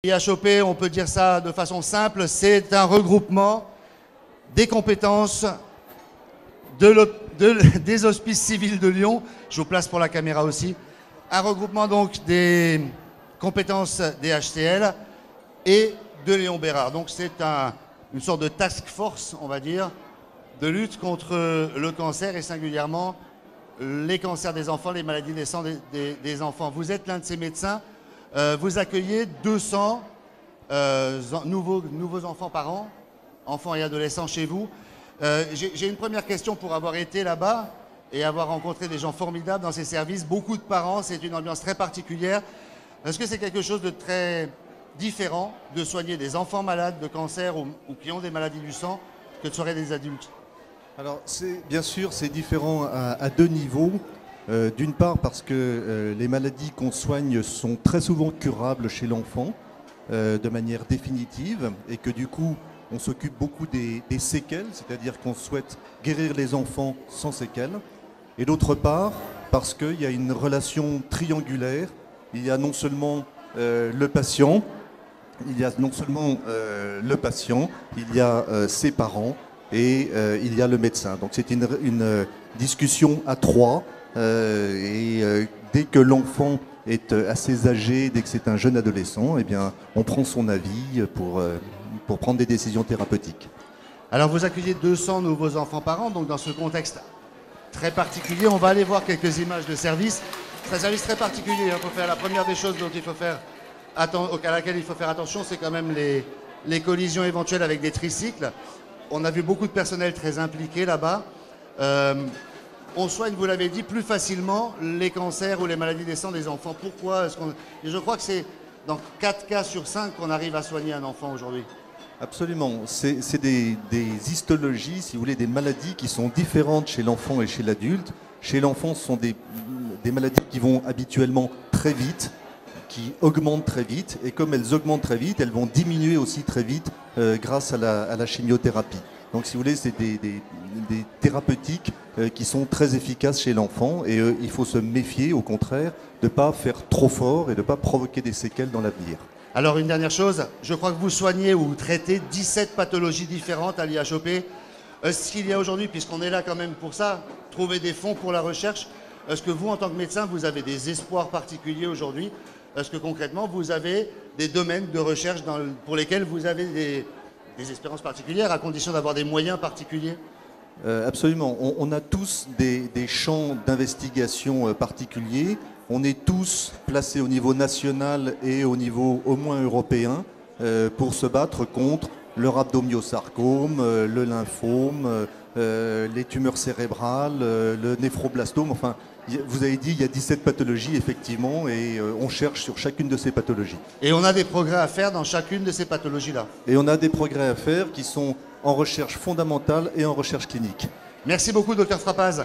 IHOP, on peut dire ça de façon simple, c'est un regroupement des compétences des hospices civils de Lyon. Je vous place pour la caméra aussi. Un regroupement donc des compétences des HCL et de Léon Bérard. Donc c'est une sorte de task force, on va dire, de lutte contre le cancer et singulièrement les cancers des enfants, les maladies naissantes des enfants. Vous êtes l'un de ces médecins. Vous accueillez 200 nouveaux enfants par an, enfants et adolescents chez vous. J'ai une première question pour avoir été là-bas et avoir rencontré des gens formidables dans ces services. Beaucoup de parents, c'est une ambiance très particulière. Est-ce que c'est quelque chose de très différent de soigner des enfants malades de cancer ou qui ont des maladies du sang que de soigner des adultes? Alors, bien sûr, c'est différent à deux niveaux. D'une part parce que les maladies qu'on soigne sont très souvent curables chez l'enfant de manière définitive et que du coup on s'occupe beaucoup des séquelles, c'est-à-dire qu'on souhaite guérir les enfants sans séquelles. Et d'autre part parce qu'il y a une relation triangulaire. Il y a non seulement le patient, il y a ses parents et il y a le médecin. Donc c'est une discussion à trois. Dès que l'enfant est assez âgé, dès que c'est un jeune adolescent, eh bien, on prend son avis pour prendre des décisions thérapeutiques. Alors vous accueillez 200 nouveaux enfants par an, donc dans ce contexte très particulier, on va aller voir quelques images de service. C'est un service très particulier. La première des choses à laquelle il faut faire attention, c'est quand même les collisions éventuelles avec des tricycles. On a vu beaucoup de personnel très impliqué là-bas. On soigne, vous l'avez dit, plus facilement les cancers ou les maladies naissantes des enfants. Pourquoi Je crois que c'est dans 4 cas sur 5 qu'on arrive à soigner un enfant aujourd'hui. Absolument. C'est des histologies, si vous voulez, des maladies qui sont différentes chez l'enfant et chez l'adulte. Chez l'enfant, ce sont des maladies qui vont habituellement très vite, qui augmentent très vite. Et comme elles augmentent très vite, elles vont diminuer aussi très vite grâce à la chimiothérapie. Donc si vous voulez, c'est des thérapeutiques qui sont très efficaces chez l'enfant et il faut se méfier au contraire de ne pas faire trop fort et de ne pas provoquer des séquelles dans l'avenir. Alors une dernière chose, je crois que vous soignez ou vous traitez 17 pathologies différentes à l'IHOP. Est-ce qu'il y a aujourd'hui, puisqu'on est là quand même pour ça, trouver des fonds pour la recherche, est-ce que vous en tant que médecin, vous avez des espoirs particuliers aujourd'hui? Est-ce que concrètement vous avez des domaines de recherche pour lesquels vous avez des espérances particulières, à condition d'avoir des moyens particuliers? Absolument. On a tous des champs d'investigation particuliers. On est tous placés au niveau national et au niveau au moins européen pour se battre contre le rhabdomyosarcome, le lymphome, les tumeurs cérébrales, le néphroblastome. Enfin, vous avez dit, il y a 17 pathologies, effectivement, et on cherche sur chacune de ces pathologies. Et on a des progrès à faire dans chacune de ces pathologies-là. Et on a des progrès à faire qui sont en recherche fondamentale et en recherche clinique. Merci beaucoup, Dr Frappaz.